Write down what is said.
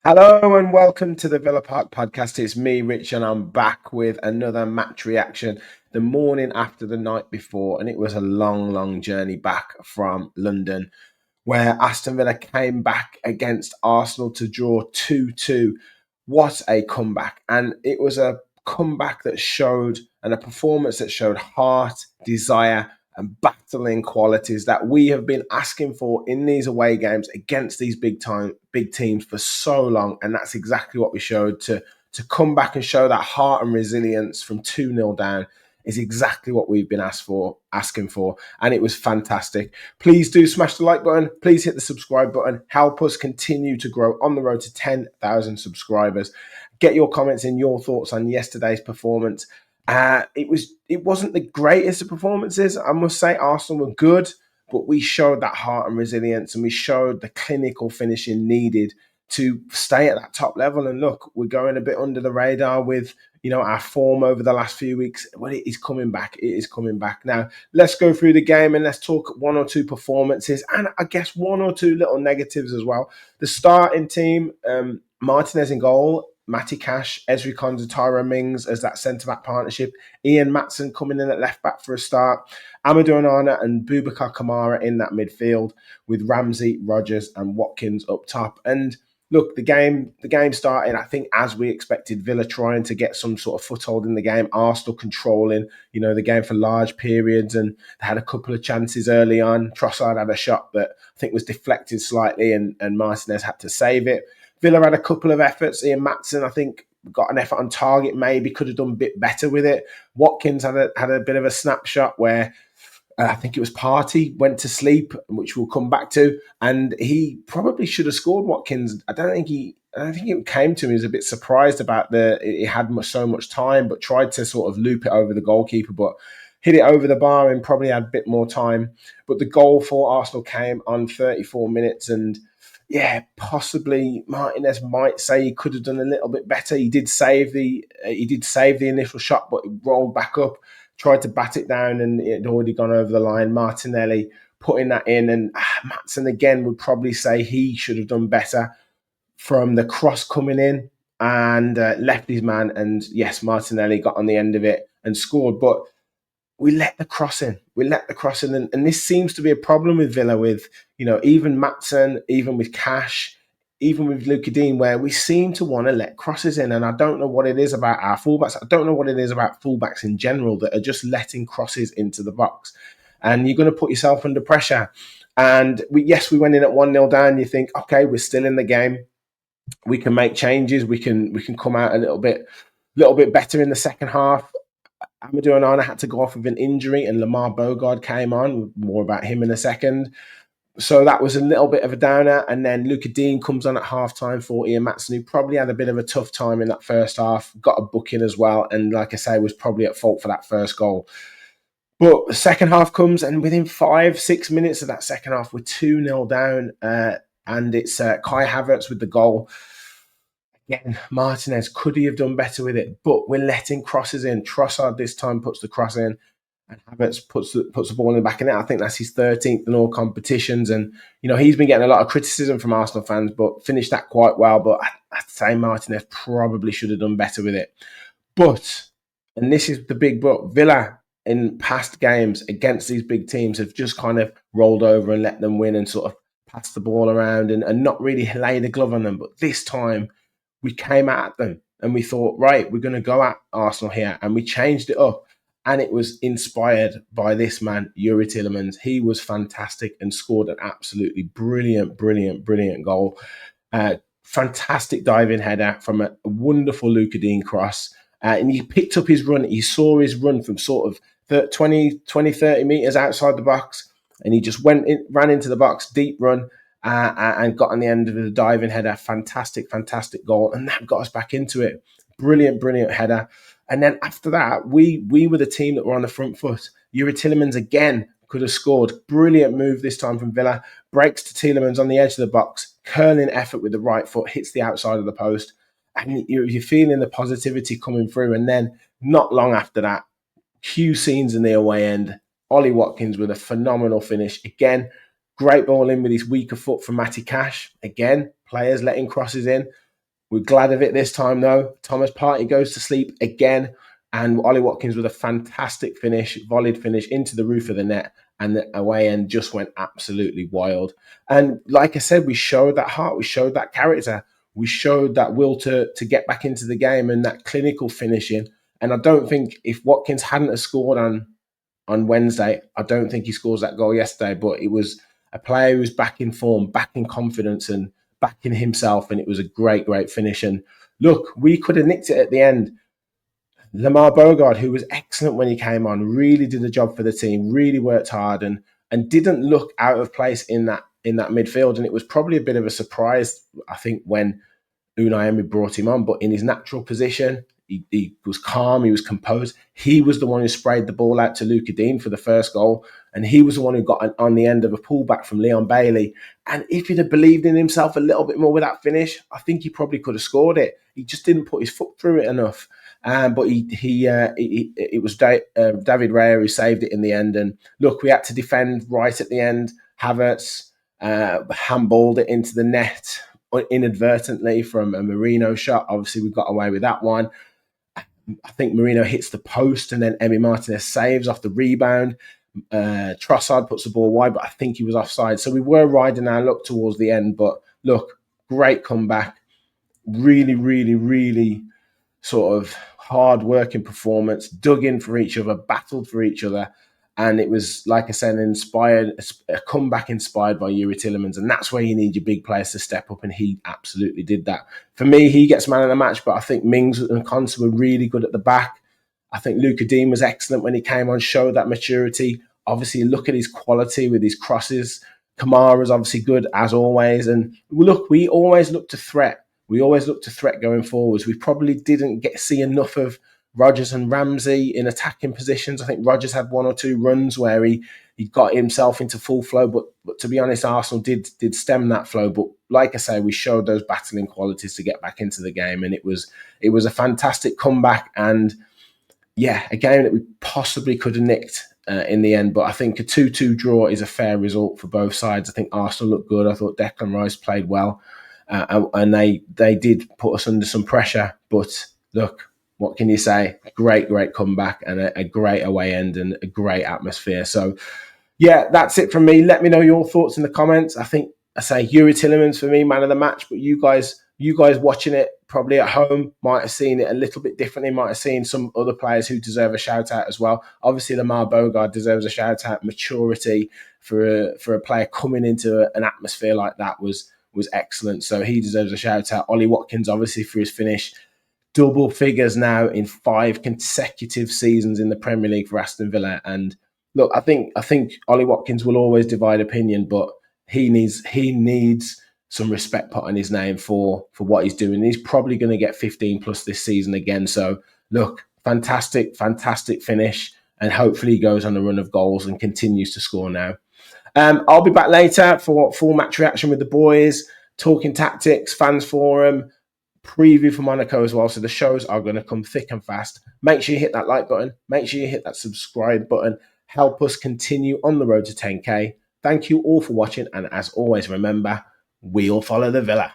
Hello and welcome to the Villa Park podcast. It's me, Rich, and I'm back with another match reaction the morning after the night before. And it was a long, long journey back from London where Aston Villa came back against Arsenal to draw 2-2. What a comeback. And it was a comeback that showed and a performance that showed heart, desire, and battling qualities that we have been asking for in these away games against these big teams for so long. And that's exactly what we showed to come back and show that heart and resilience from 2-0 down is exactly what we've been asking for, and it was fantastic. Please do smash the like button. Please hit the subscribe button. Help us continue to grow on the road to 10,000 subscribers. Get your comments in, your thoughts on yesterday's performance. It wasn't the greatest of performances. I must say Arsenal were good, but we showed that heart and resilience, and we showed the clinical finishing needed to stay at that top level. And look, we're going a bit under the radar with our form over the last few weeks. Well, it is coming back. It is coming back. Now, let's go through the game and let's talk one or two performances and I guess one or two little negatives as well. The starting team, Martinez in goal, Matty Cash, Ezri Konsa, Tyrone Mings as that centre-back partnership, Ian Maatsen coming in at left-back for a start, Amadou Onana and Boubacar Kamara in that midfield with Ramsey, Rodgers and Watkins up top. And look, the game started, I think, as we expected, Villa trying to get some sort of foothold in the game, Arsenal controlling, the game for large periods, and they had a couple of chances early on. Trossard had a shot that I think was deflected slightly, and Martinez had to save it. Villa had a couple of efforts. Ian Maatsen, I think, got an effort on target, maybe could have done a bit better with it. Watkins had a bit of a snapshot where I think it was Partey went to sleep, which we'll come back to, and he probably should have scored. Watkins, I don't think it came to him. He was a bit surprised about he had so much time, but tried to sort of loop it over the goalkeeper, but hit it over the bar and probably had a bit more time. But the goal for Arsenal came on 34 minutes, and yeah, possibly Martinez might say he could have done a little bit better. He did save the initial shot, but it rolled back up, tried to bat it down, and it had already gone over the line. Martinelli putting that in, and Maatsen again would probably say he should have done better from the cross coming in and left his man. And yes, Martinelli got on the end of it and scored, but we let the cross in. And this seems to be a problem with Villa with, even Maatsen, even with Cash, even with Luka Dean, where we seem to want to let crosses in. And I don't know what it is about our fullbacks. I don't know what it is about fullbacks in general that are just letting crosses into the box. And you're going to put yourself under pressure. And we went in at 1-0 down. You think, okay, we're still in the game. We can make changes. We can come out a little bit better in the second half. Amadou Onana had to go off with an injury, and Lamar Bogard came on. More about him in a second. So that was a little bit of a downer. And then Luka Dean comes on at halftime for Ian Maatsen, who probably had a bit of a tough time in that first half, got a booking as well. And like I say, was probably at fault for that first goal. But the second half comes, and within 5-6 minutes of that second half, we're 2-0 down. And it's Kai Havertz with the goal. Again, Martinez, could he have done better with it? But we're letting crosses in. Trossard this time puts the cross in, and Havertz puts the ball in the back of net. I think that's his 13th in all competitions. And, he's been getting a lot of criticism from Arsenal fans, but finished that quite well. But I'd say Martinez probably should have done better with it. But, and this is the big but, Villa in past games against these big teams have just kind of rolled over and let them win and sort of passed the ball around and not really laid a glove on them. But this time, we came at them and we thought, right, we're going to go at Arsenal here. And we changed it up. And it was inspired by this man, Youri Tielemans. He was fantastic and scored an absolutely brilliant goal. Fantastic diving header from a wonderful Luka Dean cross. And he picked up his run. He saw his run from sort of 20, 30 metres outside the box. And he just ran into the box, deep run. And got on the end of the diving header. Fantastic goal. And that got us back into it. Brilliant header. And then after that, we were the team that were on the front foot. Youri Tielemans again could have scored. Brilliant move this time from Villa. Breaks to Tielemans on the edge of the box. Curling effort with the right foot. Hits the outside of the post. And you're feeling the positivity coming through. And then not long after that, few scenes in the away end. Ollie Watkins with a phenomenal finish. Again, great ball in with his weaker foot from Matty Cash. Again, players letting crosses in. We're glad of it this time, though. Thomas Partey goes to sleep again, and Ollie Watkins with a fantastic finish, volleyed finish into the roof of the net, and the away end just went absolutely wild. And like I said, we showed that heart, we showed that character, we showed that will to get back into the game and that clinical finishing. And I don't think if Watkins hadn't have scored on Wednesday, I don't think he scores that goal yesterday. But it was a player who was back in form, back in confidence, and back in himself. And it was a great, great finish. And look, we could have nicked it at the end. Lamar Bogard, who was excellent when he came on, really did a job for the team, really worked hard, and didn't look out of place in that midfield. And it was probably a bit of a surprise, I think, when Unai Emery brought him on, but in his natural position, he was calm, he was composed. He was the one who sprayed the ball out to Luca Dean for the first goal, and he was the one who got on the end of a pullback from Leon Bailey. And if he'd have believed in himself a little bit more with that finish, I think he probably could have scored it. He just didn't put his foot through it enough. But it was David Raya who saved it in the end. And look, we had to defend right at the end. Havertz handballed it into the net inadvertently from a Marino shot. Obviously, we got away with that one. I think Marino hits the post and then Emi Martinez saves off the rebound. Trossard puts the ball wide, but I think he was offside. So we were riding our luck towards the end. But look, great comeback. Really, really, really sort of hard-working performance, dug in for each other, battled for each other. And it was, like I said, a comeback inspired by Yuri Tillemans. And that's where you need your big players to step up. And he absolutely did that. For me, he gets man of the match, but I think Mings and Konsa were really good at the back. I think Luca Dean was excellent when he came on, showed that maturity. Obviously, look at his quality with his crosses. Kamara's obviously good, as always. And look, we always look to threat. We always look to threat going forwards. We probably didn't see enough of Rodgers and Ramsey in attacking positions. I think Rodgers had one or two runs where he got himself into full flow, but to be honest, Arsenal did stem that flow. But like I say, we showed those battling qualities to get back into the game, and it was a fantastic comeback. And yeah, a game that we possibly could have nicked in the end. But I think a 2-2 draw is a fair result for both sides. I think Arsenal looked good. I thought Declan Rice played well, and they did put us under some pressure. But look, what can you say? Great comeback and a great away end and a great atmosphere. So, yeah, that's it from me. Let me know your thoughts in the comments. I think I say Yuri Tillemans for me, man of the match. But you guys watching it probably at home might have seen it a little bit differently. Might have seen some other players who deserve a shout out as well. Obviously, Lamar Bogard deserves a shout out. Maturity for a player coming into an atmosphere like that was excellent. So he deserves a shout out. Ollie Watkins, obviously, for his finish. Double figures now in 5 consecutive seasons in the Premier League for Aston Villa. And look, I think Ollie Watkins will always divide opinion, but he needs some respect put on his name for what he's doing. He's probably going to get 15 plus this season again. So look, fantastic finish, and hopefully he goes on a run of goals and continues to score now. I'll be back later for full match reaction with the boys, talking tactics, fans forum, preview for Monaco as well. So the shows are going to come thick and fast. Make sure you hit that like button. Make sure you hit that subscribe button. Help us continue on the road to 10K. Thank you all for watching. And as always, remember, we'll follow the Villa.